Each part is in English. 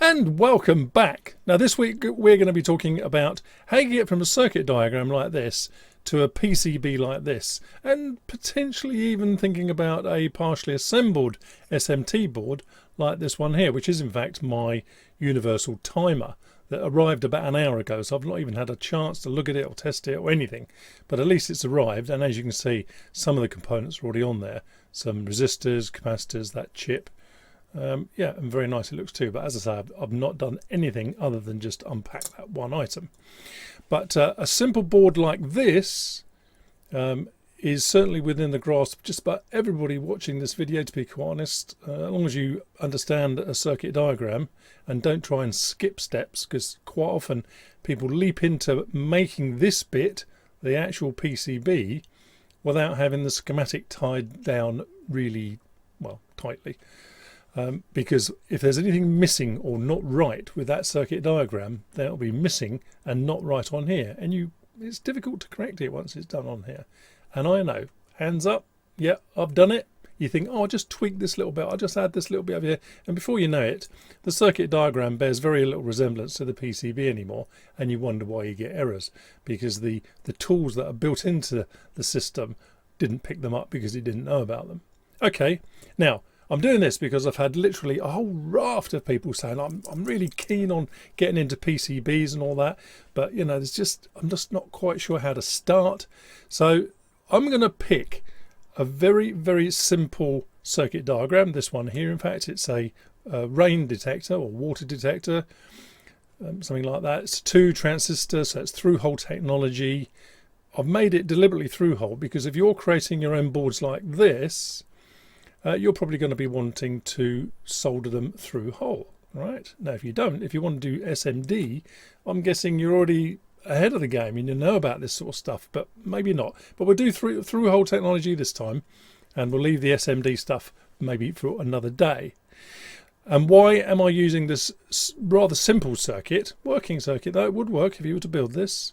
And welcome back. Now this week we're going to be talking about how you get from a circuit diagram like this to a PCB like this, and potentially even thinking about a partially assembled SMT board like this one here, which is in fact my universal timer that arrived about an hour ago, so I've not even had a chance to look at it or test it or anything, but at least it's arrived. And as you can see, some of the components are already on there, some resistors, capacitors, that chip. Yeah, and very nice it looks too, but as I say, I've not done anything other than just unpack that one item. But a simple board like this is certainly within the grasp of just about everybody watching this video, to be quite honest, as long as you understand a circuit diagram and don't try and skip steps, because quite often people leap into making this bit, the actual PCB, without having the schematic tied down really, well, tightly. Because if there's anything missing or not right with that circuit diagram, then it'll be missing and not right on here, and it's difficult to correct it once it's done on here. And I know, hands up, yeah, I've done it. You think, oh, I'll just tweak this little bit, I'll just add this little bit over here, and before you know it, the circuit diagram bears very little resemblance to the PCB anymore, and you wonder why you get errors, because the tools that are built into the system didn't pick them up because it didn't know about them. Okay, now I'm doing this because I've had literally a whole raft of people saying I'm really keen on getting into PCBs and all that, but you know, I'm just not quite sure how to start. So I'm going to pick a very, very simple circuit diagram. This one here, in fact, it's a rain detector or water detector, something like that. It's 2 transistors, so it's through-hole technology. I've made it deliberately through-hole because if you're creating your own boards like this, you're probably going to be wanting to solder them through hole, right? Now, if you want to do SMD, I'm guessing you're already ahead of the game and you know about this sort of stuff, but maybe not. But we'll do through hole technology this time, and we'll leave the SMD stuff maybe for another day. And why am I using this rather simple circuit, working circuit, though it would work if you were to build this,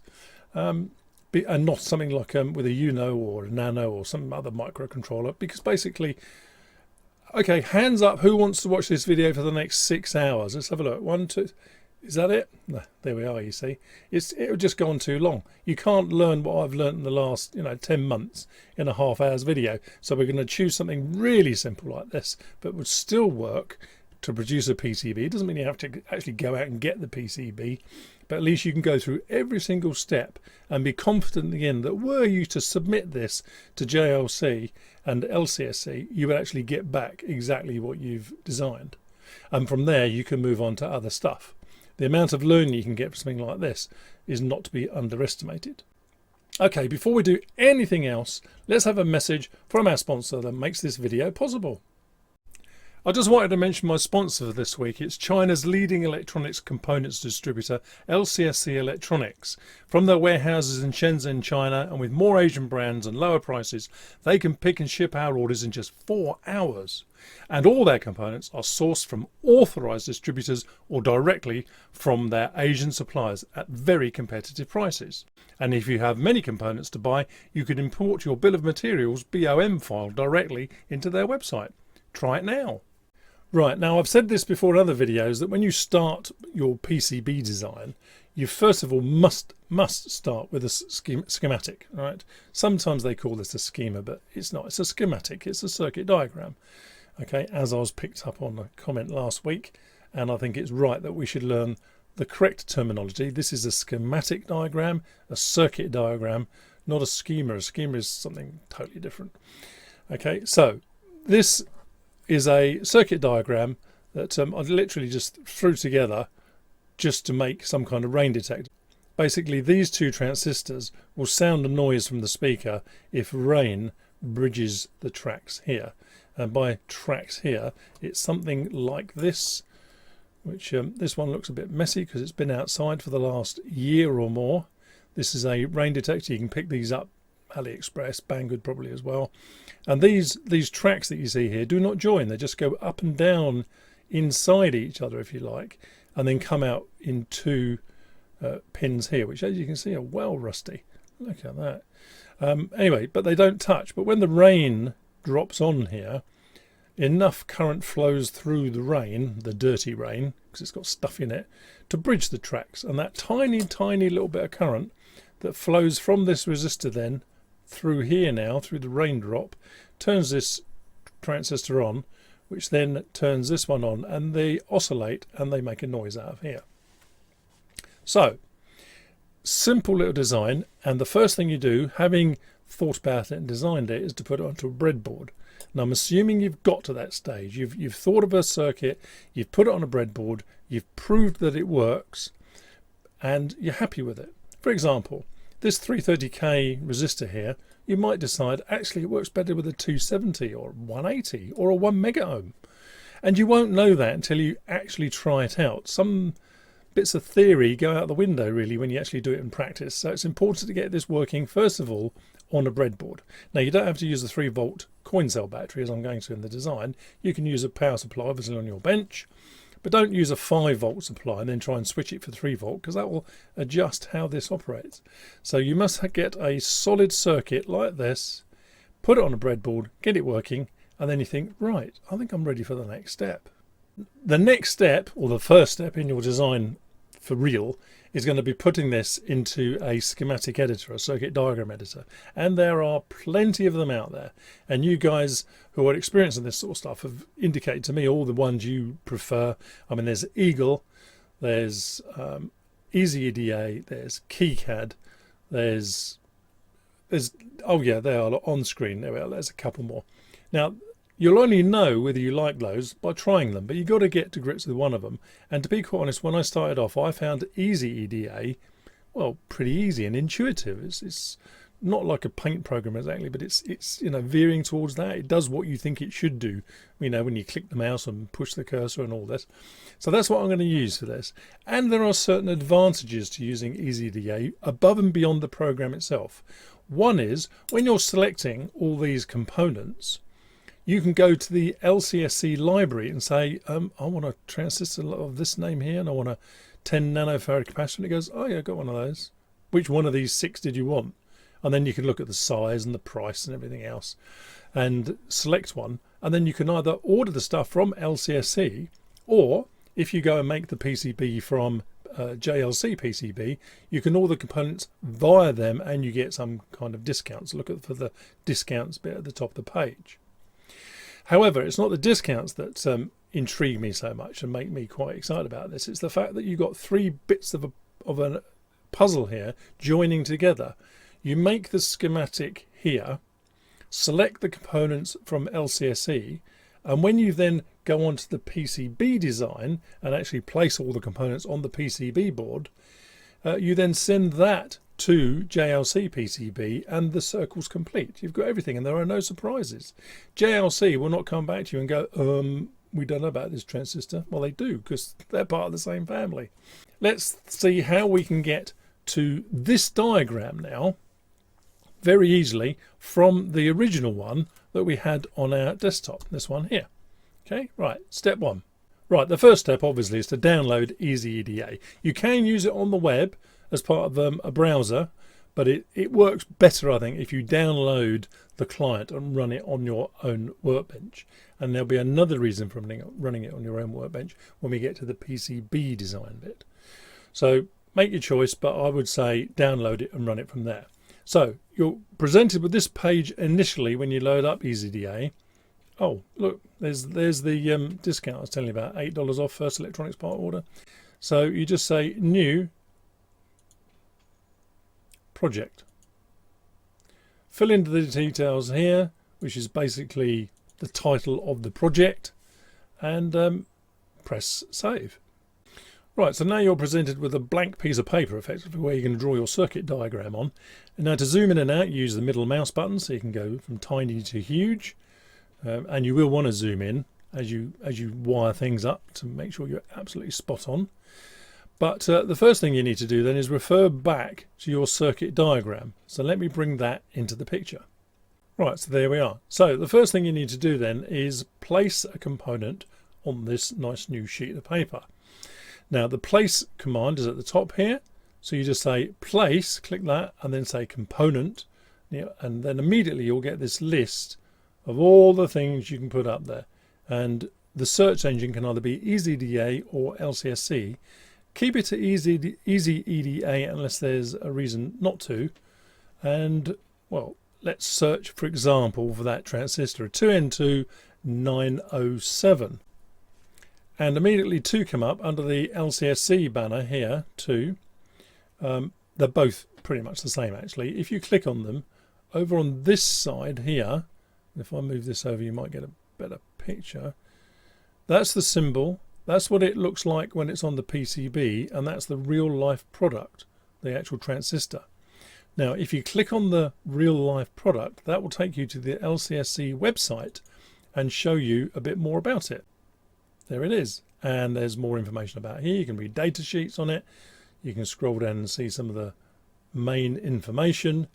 and not something like with a Uno or a Nano or some other microcontroller, because basically, okay, hands up, who wants to watch this video for the next 6 hours? Let's have a look. 1, 2, is that it? No, there we are, you see. It'll just go on too long. You can't learn what I've learned in the last, 10 months in a half-hour's video. So we're going to choose something really simple like this, but would still work to produce a PCB. It doesn't mean you have to actually go out and get the PCB, but at least you can go through every single step and be confident again that were you to submit this to JLC and LCSC, you would actually get back exactly what you've designed. And from there you can move on to other stuff. The amount of learning you can get from something like this is not to be underestimated. Okay, before we do anything else, let's have a message from our sponsor that makes this video possible. I just wanted to mention my sponsor for this week. It's China's leading electronics components distributor, LCSC Electronics. From their warehouses in Shenzhen, China, and with more Asian brands and lower prices, they can pick and ship our orders in just 4 hours. And all their components are sourced from authorized distributors or directly from their Asian suppliers at very competitive prices. And if you have many components to buy, you can import your bill of materials BOM file directly into their website. Try it now. Right, now I've said this before in other videos that when you start your PCB design, you first of all must start with a schematic, right? Sometimes they call this a schema, but it's not. It's a schematic. It's a circuit diagram. Okay, as I was picked up on a comment last week, and I think it's right that we should learn the correct terminology. This is a schematic diagram, a circuit diagram, not a schema. A schema is something totally different. Okay, so this is a circuit diagram that I literally just threw together just to make some kind of rain detector. Basically, these 2 transistors will sound a noise from the speaker if rain bridges the tracks here. And by tracks here, it's something like this, which this one looks a bit messy because it's been outside for the last year or more. This is a rain detector. You can pick these up AliExpress, Banggood probably as well. And these tracks that you see here do not join. They just go up and down inside each other, if you like, and then come out in 2 pins here, which, as you can see, are well rusty. Look at that. Anyway, but they don't touch. But when the rain drops on here, enough current flows through the rain, the dirty rain, because it's got stuff in it, to bridge the tracks. And that tiny, tiny little bit of current that flows from this resistor then through here now, through the raindrop, turns this transistor on, which then turns this one on, and they oscillate and they make a noise out of here. So, simple little design, and the first thing you do, having thought about it and designed it, is to put it onto a breadboard. And I'm assuming you've got to that stage. You've thought of a circuit, you've put it on a breadboard, you've proved that it works, and you're happy with it. For example, this 330k resistor here, you might decide actually it works better with a 270 or 180 or a 1 mega ohm. And you won't know that until you actually try it out. Some bits of theory go out the window really when you actually do it in practice. So it's important to get this working first of all on a breadboard. Now you don't have to use a 3-volt coin cell battery as I'm going to in the design. You can use a power supply obviously on your bench, but don't use a 5-volt supply and then try and switch it for 3-volt, because that will adjust how this operates. So you must get a solid circuit like this, put it on a breadboard, get it working, and then you think, right, I think I'm ready for the next step. The next step, or the first step in your design for real, is going to be putting this into a schematic editor, a circuit diagram editor. And there are plenty of them out there. And you guys who are experienced in this sort of stuff have indicated to me all the ones you prefer. I mean, there's Eagle, there's EasyEDA, there's KiCad, there's oh yeah, they are on screen. There's a couple more. Now, you'll only know whether you like those by trying them, but you've got to get to grips with one of them. And to be quite honest, when I started off, I found EasyEDA, well, pretty easy and intuitive. It's not like a paint program exactly, but it's you know, veering towards that. It does what you think it should do, you know, when you click the mouse and push the cursor and all this. So that's what I'm going to use for this. And there are certain advantages to using EasyEDA above and beyond the program itself. One is when you're selecting all these components, you can go to the LCSC library and say, I want a transistor of this name here, and I want a 10 nanofarad capacitor. And it goes, oh yeah, I got one of those. Which one of these 6 did you want? And then you can look at the size and the price and everything else and select one. And then you can either order the stuff from LCSC, or if you go and make the PCB from JLCPCB, you can order components via them and you get some kind of discounts. Look for the discounts bit at the top of the page. However, it's not the discounts that intrigue me so much and make me quite excited about this. It's the fact that you've got 3 bits of a puzzle here joining together. You make the schematic here, select the components from LCSC, and when you then go on to the PCB design and actually place all the components on the PCB board, you then send that to JLCPCB and the circle's complete. You've got everything and there are no surprises. JLC will not come back to you and go, we don't know about this transistor. Well, they do, because they're part of the same family. Let's see how we can get to this diagram now very easily from the original one that we had on our desktop, this one here. Okay, right, step 1. Right, the first step obviously is to download EasyEDA. You can use it on the web as part of a browser, but it works better, I think, if you download the client and run it on your own workbench. And there'll be another reason for running it on your own workbench when we get to the PCB design bit. So make your choice, but I would say download it and run it from there. So you're presented with this page initially when you load up EasyEDA. Oh, look, there's the discount I was telling you about, $8 off first electronics part order. So you just say new project. Fill in the details here, which is basically the title of the project, and press save. Right, so now you're presented with a blank piece of paper, effectively, where you're going to draw your circuit diagram on. And now to zoom in and out, use the middle mouse button, so you can go from tiny to huge. And you will want to zoom in as you wire things up to make sure you're absolutely spot on. But the first thing you need to do then is refer back to your circuit diagram. So let me bring that into the picture. Right, so there we are. So the first thing you need to do then is place a component on this nice new sheet of paper. Now the place command is at the top here. So you just say place, click that, and then say component. And then immediately you'll get this list of all the things you can put up there. and the search engine can either be EasyEDA or LCSC. Keep it to EasyEDA unless there's a reason not to. And, well, let's search, for example, for that transistor, 2N2907. And immediately two come up under the LCSC banner here, too. They're both pretty much the same, actually. If you click on them, over on this side here, if I move this over, you might get a better picture. That's the symbol. That's what it looks like when it's on the PCB, and that's the real-life product, the actual transistor. Now, if you click on the real-life product, that will take you to the LCSC website and show you a bit more about it. There it is. And there's more information about here. You can read data sheets on it. You can scroll down and see some of the main information.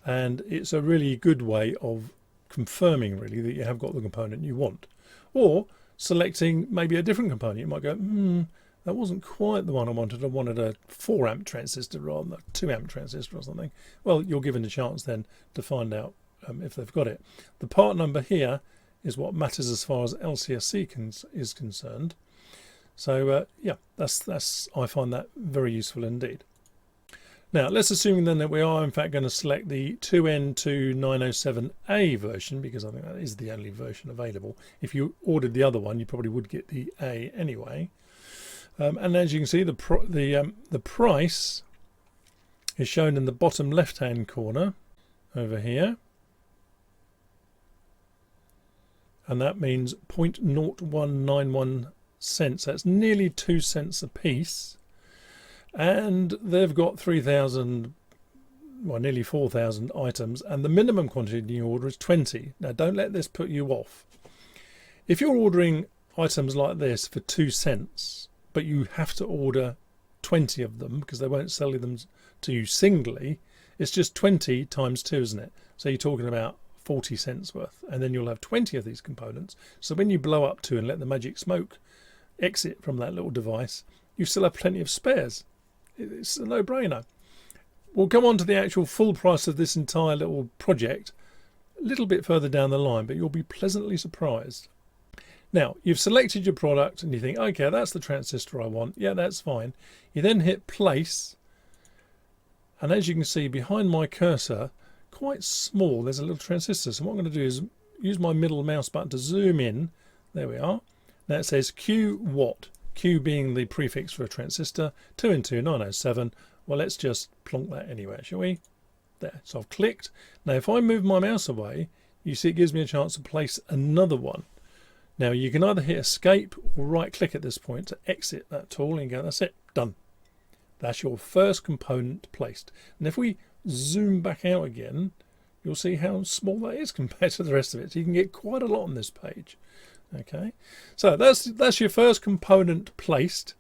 And it's a really good way of confirming, really, that you have got the component you want. Or selecting maybe a different component. You might go, that wasn't quite the one I wanted. I wanted a 4 amp transistor rather than a 2 amp transistor or something. Well, you're given a chance then to find out if they've got it. The part number here is what matters as far as LCSC is concerned. So yeah, that's I find that very useful indeed. Now let's assume then that we are in fact going to select the 2N2907A version, because I think that is the only version available. If you ordered the other one, you probably would get the A anyway. And as you can see, the price is shown in the bottom left hand corner over here, and that means 0.0191 cents. That's nearly 2 cents a piece. And they've got 3,000, well, nearly 4,000 items, and the minimum quantity you order is 20. Now, don't let this put you off. If you're ordering items like this for 2 cents, but you have to order 20 of them because they won't sell them to you singly, it's just 20 times 2, isn't it? So you're talking about 40 cents worth, and then you'll have 20 of these components. So when you blow up 2 and let the magic smoke exit from that little device, you still have plenty of spares. It's a no-brainer. We'll come on to the actual full price of this entire little project a little bit further down the line, but you'll be pleasantly surprised. Now, you've selected your product and you think, okay, that's the transistor I want. Yeah, that's fine. You then hit place, and as you can see behind my cursor, quite small, there's a little transistor. So what I'm going to do is use my middle mouse button to zoom in. There we are. Now it says Q watt. Q being the prefix for a transistor, 2N2907. Well, let's just plonk that anywhere, shall we? There. So I've clicked. Now, if I move my mouse away, you see it gives me a chance to place another one. Now, you can either hit escape or right-click at this point to exit that tool and go, that's it, done. That's your first component placed. And if we zoom back out again, you'll see how small that is compared to the rest of it. So you can get quite a lot on this page. Okay, so that's your first component placed.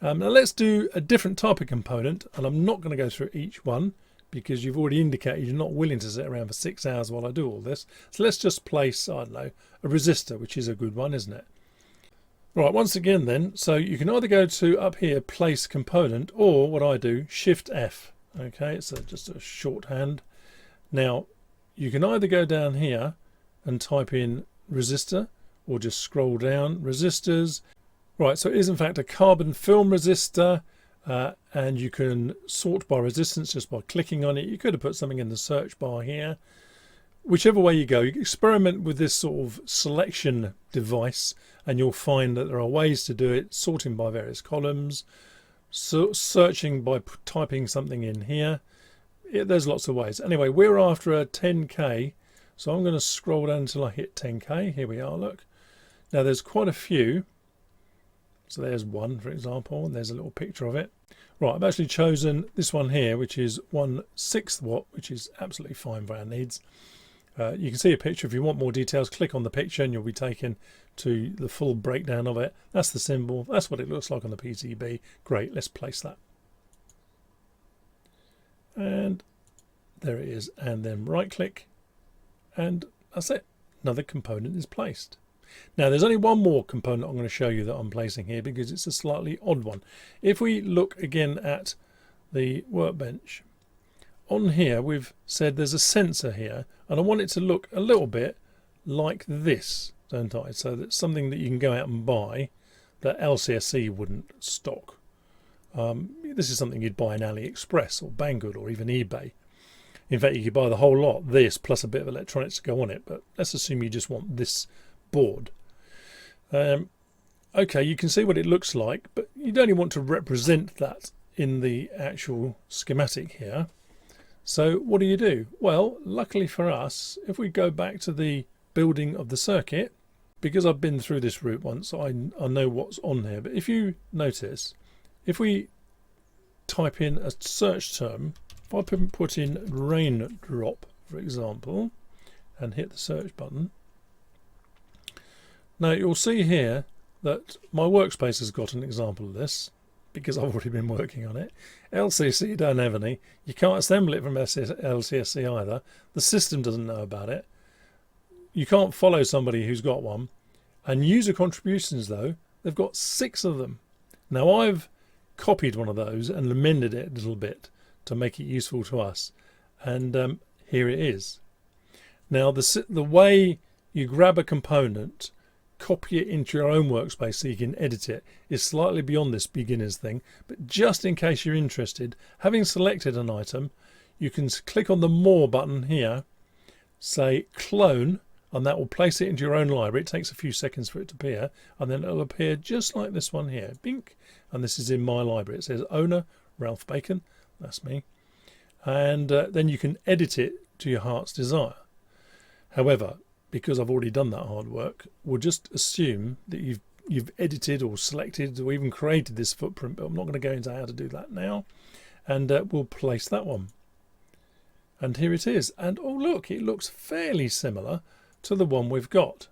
Now let's do a different type of component, and I'm not going to go through each one because you've already indicated you're not willing to sit around for 6 hours while I do all this. So let's just place, I don't know, a resistor, which is a good one, isn't it? Right, once again then, so you can either go to up here, place component, or what I do, Shift F. Okay, so just a shorthand. Now, you can either go down here and type in resistor, or just scroll down, resistors. Right, so it is in fact a carbon film resistor, and you can sort by resistance just by clicking on it. You could have put something in the search bar here. Whichever way you go, you experiment with this sort of selection device, and you'll find that there are ways to do it, sorting by various columns, searching by typing something in here. There's lots of ways. Anyway, we're after a 10K, so I'm going to scroll down until I hit 10K. Here we are, look. Now there's quite a few. So there's one, for example, and there's a little picture of it. Right, I've actually chosen this one here, which is 1/6 watt, which is absolutely fine for our needs. You can see a picture. If you want more details, click on the picture and you'll be taken to the full breakdown of it. That's the symbol. That's what it looks like on the PCB. Great, let's place that. And there it is. And then right click, and that's it. Another component is placed. Now there's only one more component I'm going to show you that I'm placing here because it's a slightly odd one. If we look again at the workbench, on here we've said there's a sensor here, and I want it to look a little bit like this. don't I? So that's something that you can go out and buy that LCSC wouldn't stock. This is something you'd buy in AliExpress or Banggood or even eBay. In fact, you could buy the whole lot, this plus a bit of electronics to go on it, but let's assume you just want this board. Okay, you can see what it looks like, but you'd only want to represent that in the actual schematic here. So what do? Well, luckily for us, if we go back to the building of the circuit, because I've been through this route once, I know what's on here. But if you notice, if we type in a search term, if I put in raindrop, for example, and hit the search button, now you'll see here that my workspace has got an example of this, because I've already been working on it. LCSC don't have any. You can't assemble it from LCSC either. The system doesn't know about it. You can't follow somebody who's got one. And user contributions, though, they've got 6 of them. Now I've copied one of those and amended it a little bit to make it useful to us. And here it is. Now the way you grab a component, copy it into your own workspace so you can edit it is slightly beyond this beginner's thing, but just in case you're interested, having selected an item, you can click on the More button here, say Clone, and that will place it into your own library. It takes a few seconds for it to appear, and then it'll appear just like this one here, bink, and this is in my library. It says owner Ralph Bacon, that's me, and then you can edit it to your heart's desire. However, because I've already done that hard work, we'll just assume that you've edited or selected or even created this footprint, but I'm not going to go into how to do that now. And we'll place that one. And here it is. And oh look, it looks fairly similar to the one we've got.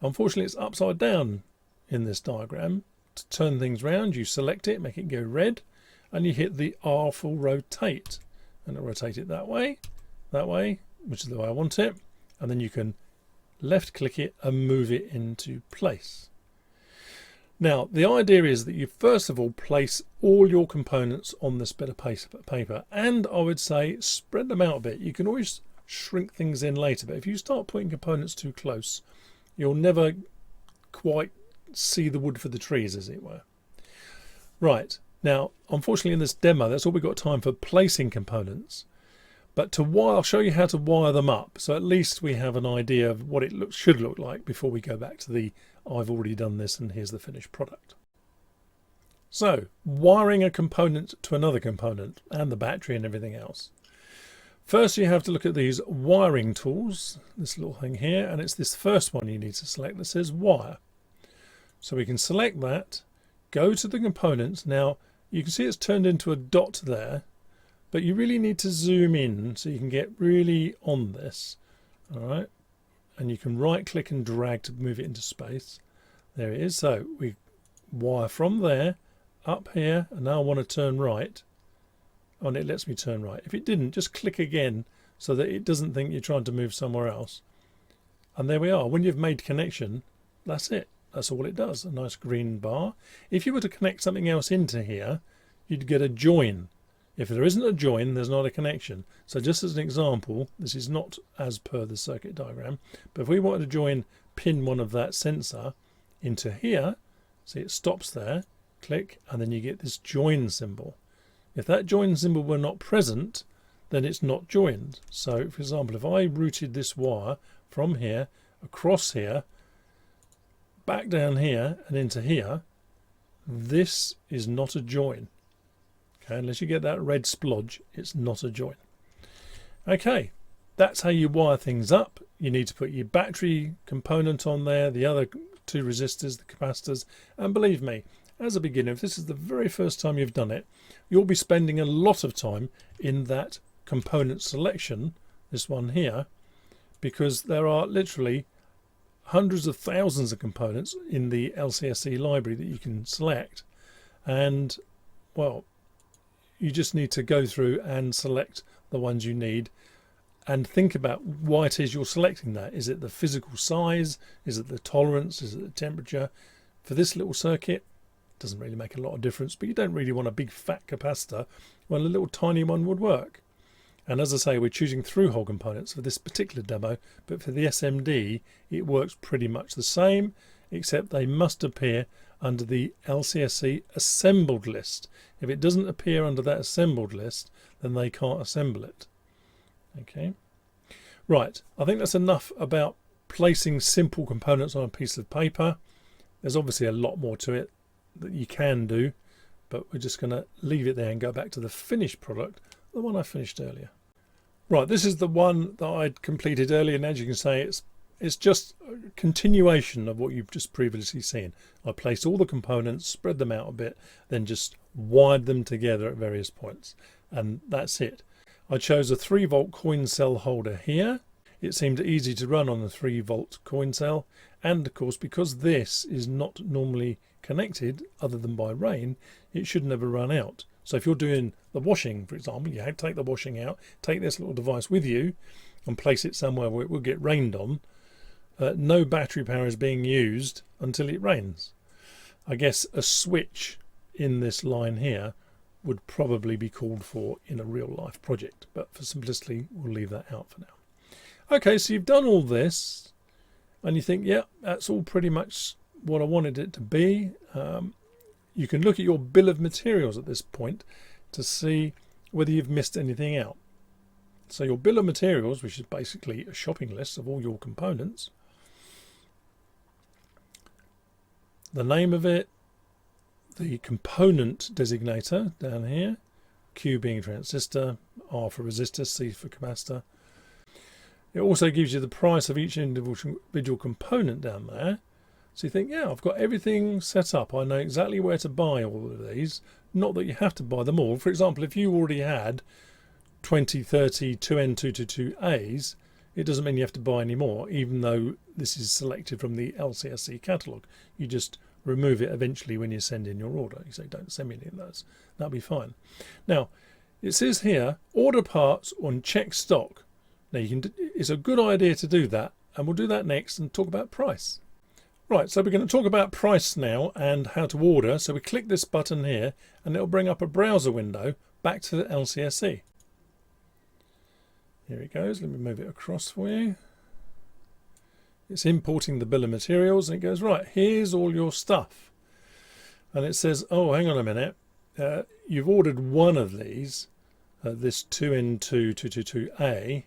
Unfortunately, it's upside down in this diagram. To turn things round, you select it, make it go red, and you hit the R for rotate. And it'll rotate it that way, which is the way I want it. And then you can left click it and move it into place. Now the idea is that you first of all place all your components on this bit of paper, and I would say spread them out a bit. You can always shrink things in later, but if you start putting components too close, you'll never quite see the wood for the trees, as it were. Right, now unfortunately in this demo that's all we've got time for, placing components. But to wire, I'll show you how to wire them up, so at least we have an idea of what it should look like before we go back to the I've already done this and here's the finished product. So, wiring a component to another component and the battery and everything else. First you have to look at these wiring tools, this little thing here, and it's this first one you need to select that says wire. So we can select that, go to the components. Now you can see it's turned into a dot there, but you really need to zoom in so you can get really on this. All right, and you can right click and drag to move it into space. There it is. So we wire from there up here, and now I want to turn right, and it lets me turn right. If it didn't, just click again so that it doesn't think you're trying to move somewhere else. And there we are. When you've made connection, that's it. That's all it does, a nice green bar. If you were to connect something else into here, you'd get a join. If there isn't a join, there's not a connection. So just as an example, this is not as per the circuit diagram, but if we wanted to join pin 1 of that sensor into here, see it stops there, click, and then you get this join symbol. If that join symbol were not present, then it's not joined. So for example, if I routed this wire from here, across here, back down here and into here, this is not a join. Okay, unless you get that red splodge, it's not a join. Okay, that's how you wire things up. You need to put your battery component on there, the other 2 resistors, the capacitors, and believe me, as a beginner, if this is the very first time you've done it, you'll be spending a lot of time in that component selection, this one here, because there are literally hundreds of thousands of components in the LCSC library that you can select, and well, you just need to go through and select the ones you need and think about why it is you're selecting that. Is it the physical size? Is it the tolerance? Is it the temperature? For this little circuit, it doesn't really make a lot of difference, but you don't really want a big fat capacitor when a little tiny one would work. And as I say, we're choosing through-hole components for this particular demo, but for the SMD, it works pretty much the same, except they must appear under the LCSC assembled list. If it doesn't appear under that assembled list, then they can't assemble it. Okay. Right, I think that's enough about placing simple components on a piece of paper. There's obviously a lot more to it that you can do, but we're just going to leave it there and go back to the finished product, the one I finished earlier. Right, this is the one that I'd completed earlier, and as you can say, it's just a continuation of what you've just previously seen. I placed all the components, spread them out a bit, then just wired them together at various points, and that's it. I chose a 3-volt coin cell holder here. It seemed easy to run on the 3-volt coin cell, and of course because this is not normally connected other than by rain, it should never run out. So if you're doing the washing, for example, you have to take the washing out, take this little device with you and place it somewhere where it will get rained on. No battery power is being used until it rains. I guess a switch in this line here would probably be called for in a real life project, but for simplicity we'll leave that out for now. Okay, so you've done all this and you think, yeah, that's all pretty much what I wanted it to be. You can look at your bill of materials at this point to see whether you've missed anything out. So your bill of materials, which is basically a shopping list of all your components, the name of it, the component designator down here, Q being transistor, R for resistor, C for capacitor. It also gives you the price of each individual component down there. So you think, yeah, I've got everything set up. I know exactly where to buy all of these. Not that you have to buy them all. For example, if you already had 20, 30, 2N222As, it doesn't mean you have to buy any more, even though this is selected from the LCSC catalogue. You just remove it eventually when you send in your order. You say, don't send me any of those. That'll be fine. Now, it says here, order parts on check stock. Now, it's a good idea to do that, and we'll do that next and talk about price. Right, so we're going to talk about price now and how to order. So we click this button here, and it'll bring up a browser window back to the LCSC. Here it goes. Let me move it across for you. It's importing the bill of materials, and it goes, right, here's all your stuff. And it says, oh, hang on a minute. You've ordered one of these, this 2N222A,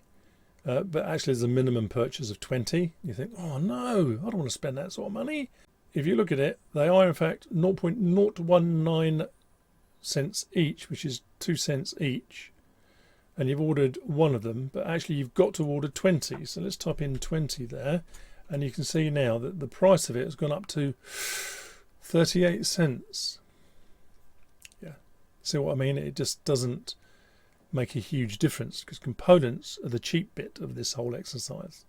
but actually there's a minimum purchase of 20. You think, oh no, I don't want to spend that sort of money. If you look at it, they are in fact 0.019 cents each, which is 2 cents each. And you've ordered one of them, but actually you've got to order 20. So let's type in 20 there. And you can see now that the price of it has gone up to 38 cents. Yeah, see what I mean? It just doesn't make a huge difference because components are the cheap bit of this whole exercise.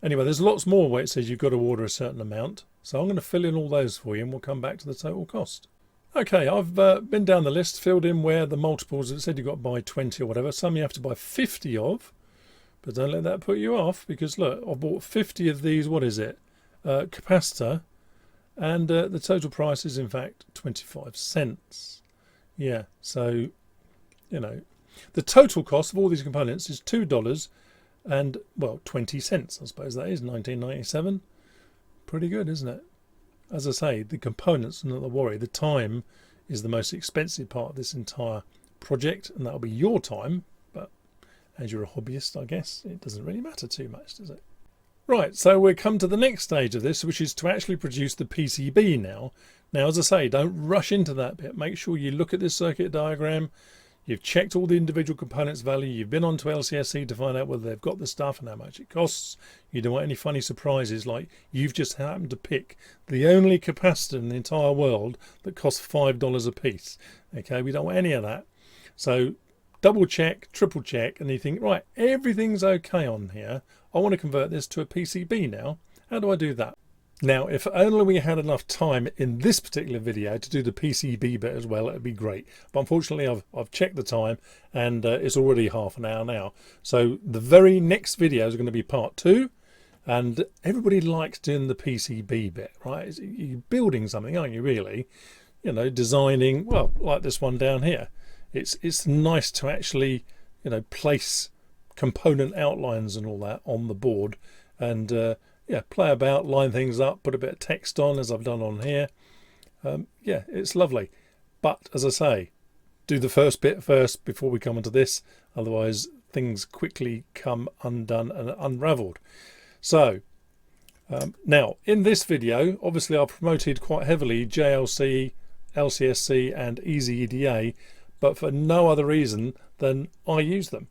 Anyway, there's lots more where it says you've got to order a certain amount. So I'm going to fill in all those for you and we'll come back to the total cost. Okay, I've been down the list, filled in where the multiples, it said you've got to buy 20 or whatever. Some you have to buy 50 of, but don't let that put you off because look, I've bought 50 of these, what is it? Capacitor, and the total price is in fact 25 cents. Yeah, so, you know, the total cost of all these components is $2 and, well, 20 cents, I suppose that is, 1997. Pretty good, isn't it? As I say, the components are not the worry. The time is the most expensive part of this entire project, and that'll be your time. But as you're a hobbyist, I guess, it doesn't really matter too much, does it? Right, so we've come to the next stage of this, which is to actually produce the PCB now. Now, as I say, don't rush into that bit. Make sure you look at this circuit diagram. You've checked all the individual components value. You've been onto LCSC to find out whether they've got the stuff and how much it costs. You don't want any funny surprises like you've just happened to pick the only capacitor in the entire world that costs $5 a piece. Okay, we don't want any of that. So double check, triple check, and you think, right, everything's okay on here. I want to convert this to a PCB now. How do I do that? Now, if only we had enough time in this particular video to do the PCB bit as well, it'd be great. But unfortunately, I've checked the time and it's already half an hour now. So the very next video is going to be part 2. And everybody likes doing the PCB bit, right? You're building something, aren't you, really? You know, designing, well, like this one down here. It's nice to actually, place component outlines and all that on the board, and yeah, play about, line things up, put a bit of text on as I've done on here. Yeah, it's lovely. But as I say, do the first bit first before we come into this, otherwise things quickly come undone and unraveled. So now in this video, obviously I promoted quite heavily JLC, LCSC and EasyEDA, but for no other reason than I use them.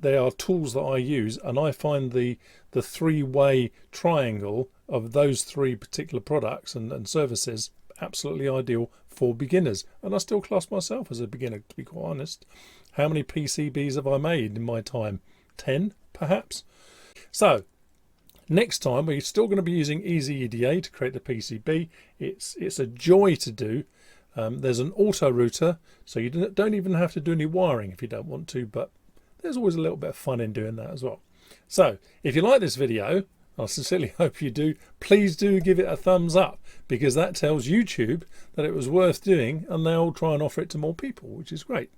They are tools that I use, and I find the three-way triangle of those three particular products and services absolutely ideal for beginners. And I still class myself as a beginner, to be quite honest. How many PCBs have I made in my time? 10 perhaps? So next time we're still going to be using EasyEDA to create the PCB. It's a joy to do. There's an auto router, so you don't even have to do any wiring if you don't want to, but there's always a little bit of fun in doing that as well. So if you like this video, I sincerely hope you do, please do give it a thumbs up, because that tells YouTube that it was worth doing, and they'll try and offer it to more people, which is great.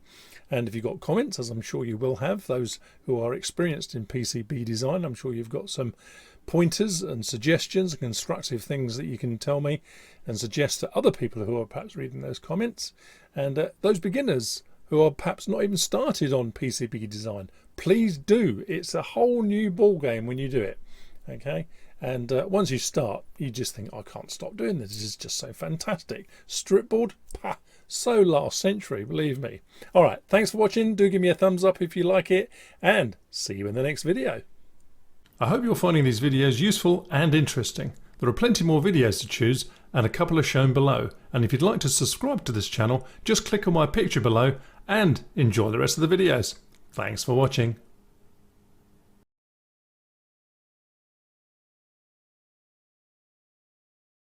And if you've got comments, as I'm sure you will have, those who are experienced in PCB design, I'm sure you've got some pointers and suggestions and constructive things that you can tell me and suggest to other people who are perhaps reading those comments. And those beginners who are perhaps not even started on PCB design, please do. It's a whole new ball game when you do it. Okay, and once you start, you just think, I can't stop doing this. This is just so fantastic. Stripboard, pah, so last century, believe me. All right, thanks for watching. Do give me a thumbs up if you like it, and see you in the next video. I hope you're finding these videos useful and interesting. There are plenty more videos to choose, and a couple are shown below. And if you'd like to subscribe to this channel, just click on my picture below and enjoy the rest of the videos. Thanks for watching.